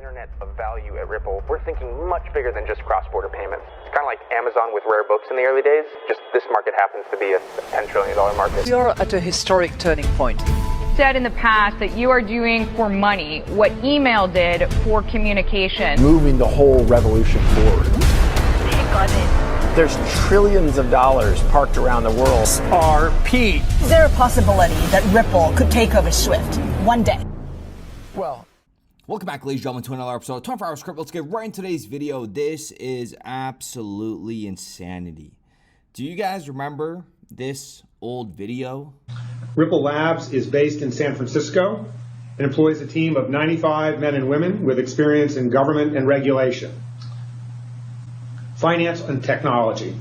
internet of value at Ripple, we're thinking much bigger than just cross-border payments. It's kind of like Amazon with rare books in the early days, just this market happens to be a $10 trillion market. We are at a historic turning point. Said in the past that you are doing for money what email did for communication. Moving the whole revolution forward. Take on it. There's trillions of dollars parked around the world. XRP. Is there a possibility that Ripple could take over Swift one day? Well, welcome back, ladies and gentlemen, to another episode of 24 Hours Crypto. Let's get right into today's video. This is absolutely insanity. Do you guys remember this old video? Ripple Labs is based in San Francisco and employs a team of 95 men and women with experience in government and regulation, finance and technology.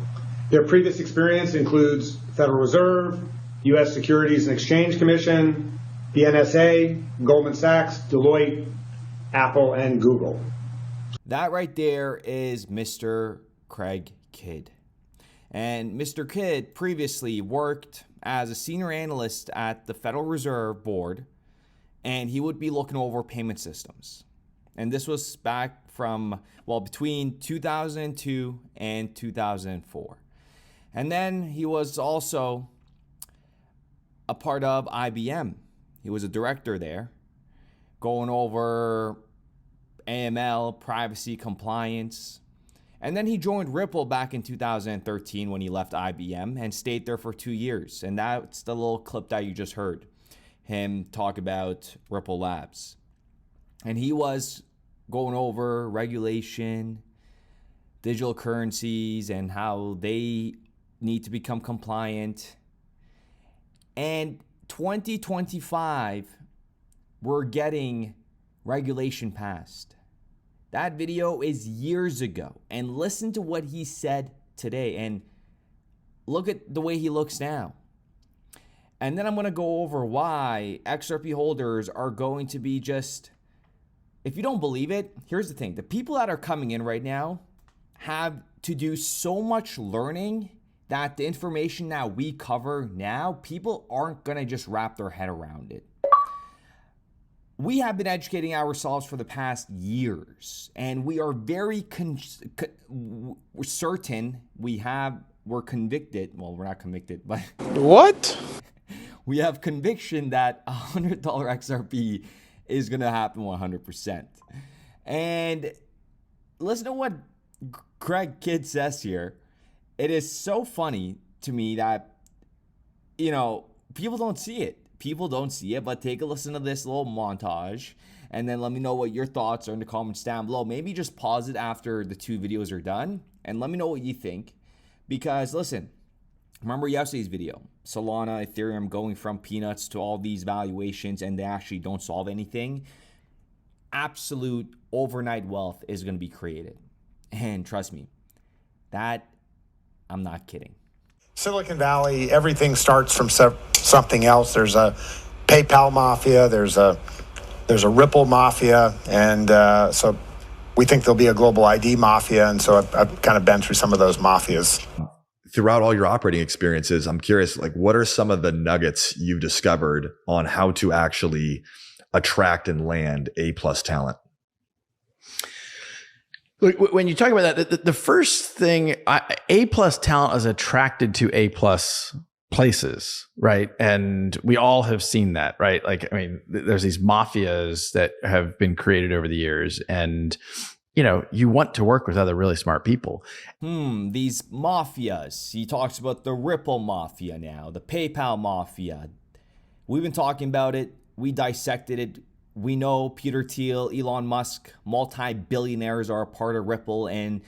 Their previous experience includes Federal Reserve, U.S. Securities and Exchange Commission, the NSA, Goldman Sachs, Deloitte, Apple, and Google. That right there is Mr. Craig Kidd. And Mr. Kidd previously worked as a senior analyst at the Federal Reserve Board, and he would be looking over payment systems. And this was back from, well, between 2002 and 2004. And then he was also a part of IBM. He was a director there, going over AML, privacy, compliance. And then he joined Ripple back in 2013 when he left IBM and stayed there for 2 years. And that's the little clip that you just heard him talk about Ripple Labs. And he was going over regulation, digital currencies, and how they need to become compliant. And 2025, we're getting regulation passed. That video is years ago. And listen to what he said today. And look at the way he looks now. And then I'm going to go over why XRP holders are going to be just... If you don't believe it, here's the thing. The people that are coming in right now have to do so much learning that the information that we cover now, people aren't going to just wrap their head around it. We have been educating ourselves for the past years, and we are very certain we're convicted. Well, we're not convicted, but... What? We have conviction that $100 XRP is going to happen 100%. And listen to what Craig Kidd says here. It is so funny to me that, you know, people don't see it. People don't see it, but take a listen to this little montage and then let me know what your thoughts are in the comments down below. Maybe just pause it after the two videos are done and let me know what you think. Because listen, remember yesterday's video, Solana, Ethereum going from peanuts to all these valuations and they actually don't solve anything. Absolute overnight wealth is going to be created. And trust me, that I'm not kidding. Silicon Valley, everything starts from something else. There's a PayPal mafia, there's a Ripple mafia, and so we think there'll be a global ID mafia, and so I've kind of been through some of those mafias. Throughout all your operating experiences, I'm curious, like, what are some of the nuggets you've discovered on how to actually attract and land A+ talent? Look, when you talk about that, the first thing, A+ talent is attracted to A+ places, right? And we all have seen that, right? Like, I mean, there's these mafias that have been created over the years, and you know, you want to work with other really smart people. These mafias. He talks about the Ripple mafia now, the PayPal mafia. We've been talking about it. We dissected it. We know Peter Thiel, Elon Musk, multi-billionaires are a part of Ripple and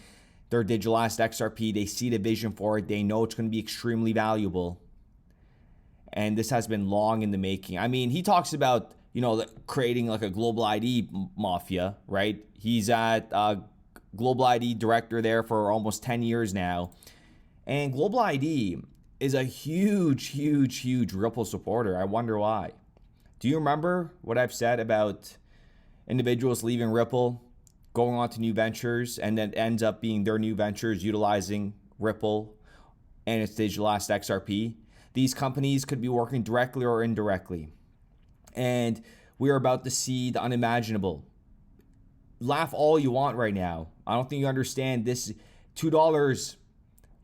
their digital asset XRP. They see the vision for it. They know it's going to be extremely valuable. And this has been long in the making. I mean, he talks about, you know, creating like a global ID mafia, right? He's at global ID director there for almost 10 years now. And global ID is a huge Ripple supporter. I wonder why. Do you remember what I've said about individuals leaving Ripple, going on to new ventures, and then ends up being their new ventures utilizing Ripple and its digital asset XRP? These companies could be working directly or indirectly. And we are about to see the unimaginable. laugh all you want right now. I don't think you understand this. $2,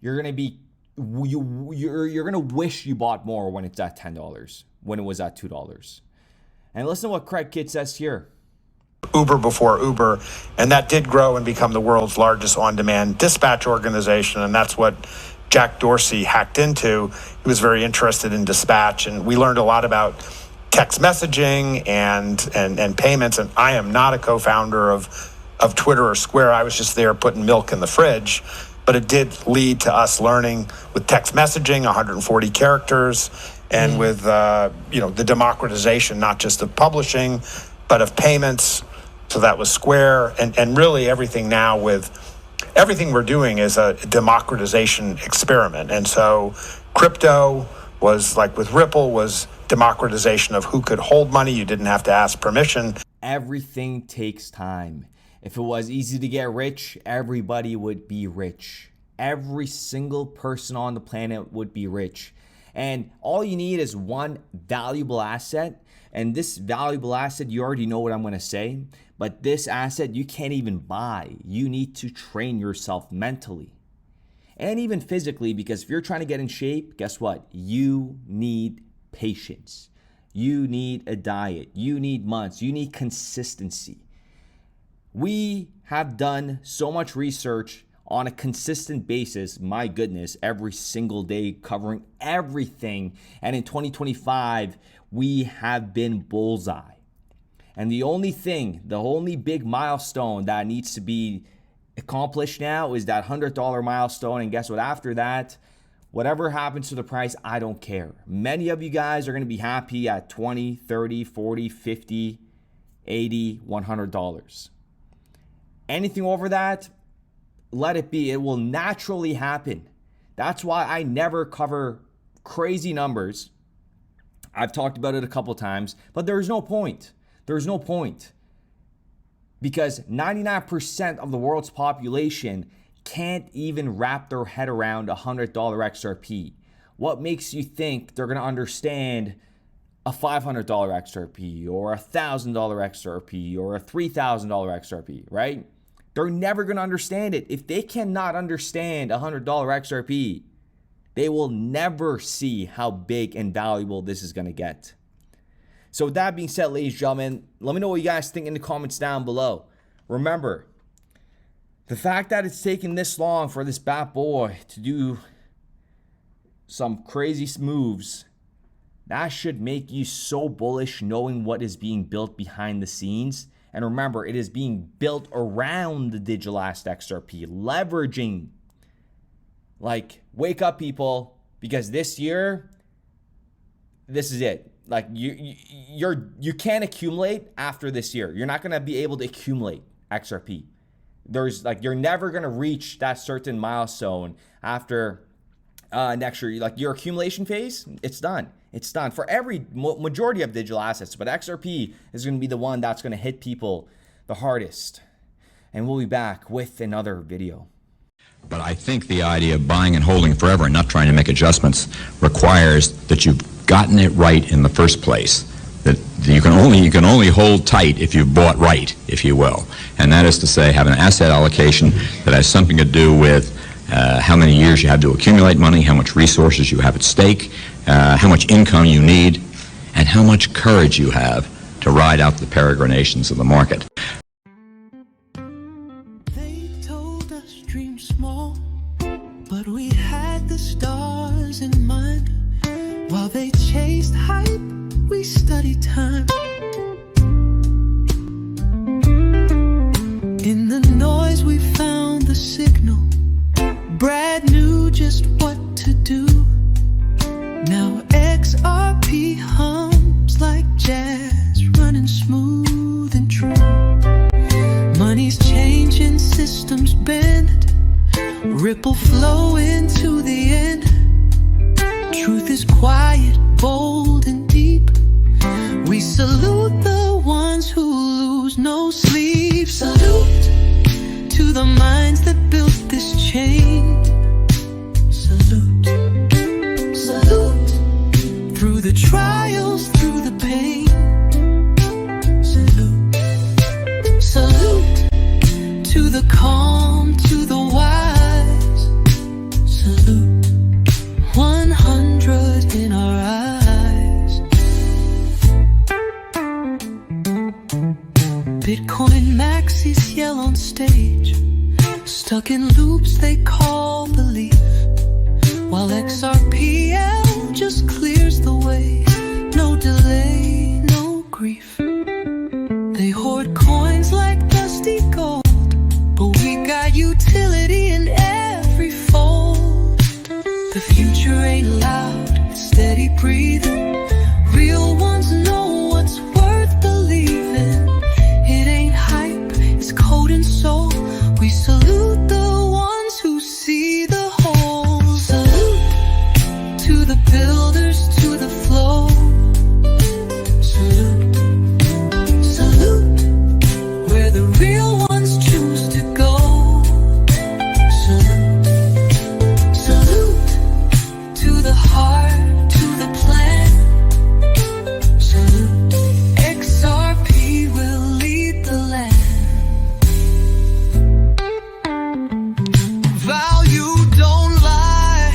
you're gonna be you're gonna wish you bought more when it's at $10, when it was at $2. And listen to what Craig Kidd says here. Uber before Uber, and that did grow and become the world's largest on-demand dispatch organization, and that's what Jack Dorsey hacked into. He was very interested in dispatch, and we learned a lot about text messaging and payments. And I am not a co-founder of Twitter or Square. I was just there putting milk in the fridge, but it did lead to us learning with text messaging, 140 characters, and with the democratization not just of publishing but of payments. So that was Square, and really everything now with everything we're doing is a democratization experiment. And so crypto was, like with Ripple, was democratization of who could hold money. You didn't have to ask permission. Everything takes time. If it was easy to get rich, everybody would be rich. Every single person on the planet would be rich. And all you need is one valuable asset. And this valuable asset, you already know what I'm going to say, but this asset you can't even buy. You need to train yourself mentally and even physically, because if you're trying to get in shape, guess what? You need patience. You need a diet. You need months. You need consistency. We have done so much research on a consistent basis, my goodness, every single day, covering everything. And in 2025, we have been bullseye. And the only big milestone that needs to be accomplished now is that $100 milestone. And guess what? After that, whatever happens to the price, I don't care. Many of you guys are going to be happy at $20, $30, $40, $50, $80, $100. Anything over that, let it be. It will naturally happen. That's why I never cover crazy numbers. I've talked about it a couple times, but there's no point. There's no point. Because 99% of the world's population can't even wrap their head around $100 XRP. What makes you think they're going to understand a $500 XRP or a $1,000 XRP or a $3,000 XRP, right? They're never going to understand it. If they cannot understand $100 XRP, they will never see how big and valuable this is going to get. So with that being said, ladies and gentlemen, let me know what you guys think in the comments down below. Remember, the fact that it's taken this long for this bad boy to do some crazy moves, that should make you so bullish knowing what is being built behind the scenes. And remember, it is being built around the digital asset XRP, leveraging. Like, wake up, people, because this year, this is it. Like, you can't accumulate after this year. You're not going to be able to accumulate XRP. You're never going to reach that certain milestone after next year. Like, your accumulation phase, it's done. It's done for every majority of digital assets, but XRP is going to be the one that's going to hit people the hardest. And we'll be back with another video. But I think the idea of buying and holding forever and not trying to make adjustments requires that you've gotten it right in the first place. That you can only hold tight if you've bought right, if you will. And that is to say, have an asset allocation that has something to do with how many years you have to accumulate money, how much resources you have at stake, how much income you need, and how much courage you have to ride out the peregrinations of the market. They told us dream small, but we had the stars in mind. While they chased hype, we studied time. In the noise we found the signal. Brad knew just what to do. Now XRP hums like jazz, running smooth and true. Money's changing, systems bend, ripple flowing to the end. Truth is quiet, bold and deep. We salute the ones who lose no sleep. Salute to the minds that built this chain. Salute, salute through the trials, through the pain. Salute, salute to the calm, to the wise. Salute 100 in our eyes. Bitcoin maxis yell on stage, stuck in loops they call belief, while XRPL just clears the way. No delay, no grief. They hoard coins like dusty gold, but we got utility in every fold. The future ain't loud, it's steady breathing. Real ones know what's worth believing. It ain't hype, it's code and soul. We salute the ones who see the whole. Salute to the builders, to the flow. Salute, salute, where the real ones choose to go. Salute, salute, to the heart, to the plan. Salute, XRP will lead the land. Value don't lie,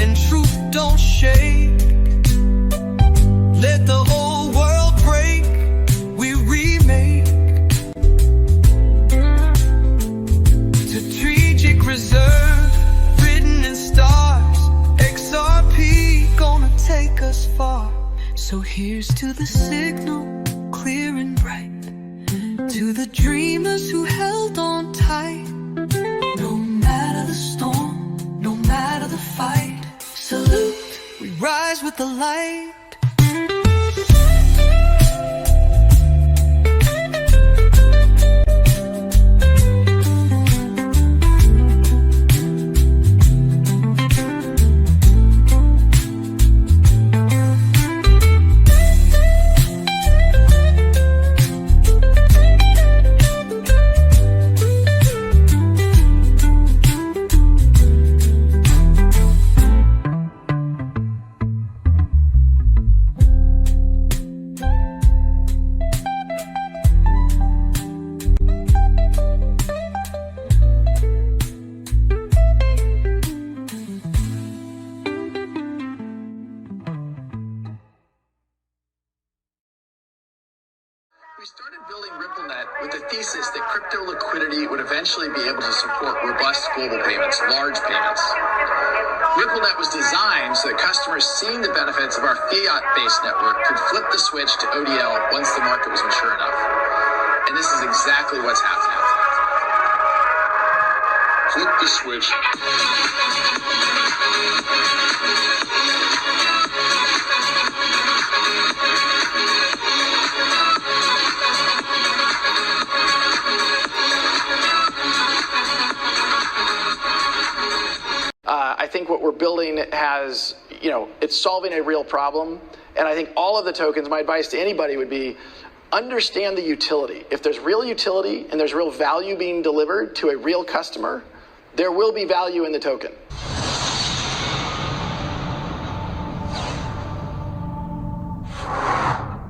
and truth don't shake. Let the whole world break, we remake. Strategic reserve, written in stars. XRP gonna take us far. So here's to the signal, clear and bright. To the dreamers who held on tight. No matter the storm, no matter the fight. Salute, we rise with the light. We started building RippleNet with the thesis that crypto liquidity would eventually be able to support robust global payments, large payments. RippleNet was designed so that customers seeing the benefits of our fiat-based network could flip the switch to ODL once the market was mature enough. And this is exactly what's happening. Flip the switch. I think what we're building has, it's solving a real problem. And I think all of the tokens, my advice to anybody would be, understand the utility. If there's real utility and there's real value being delivered to a real customer, there will be value in the token.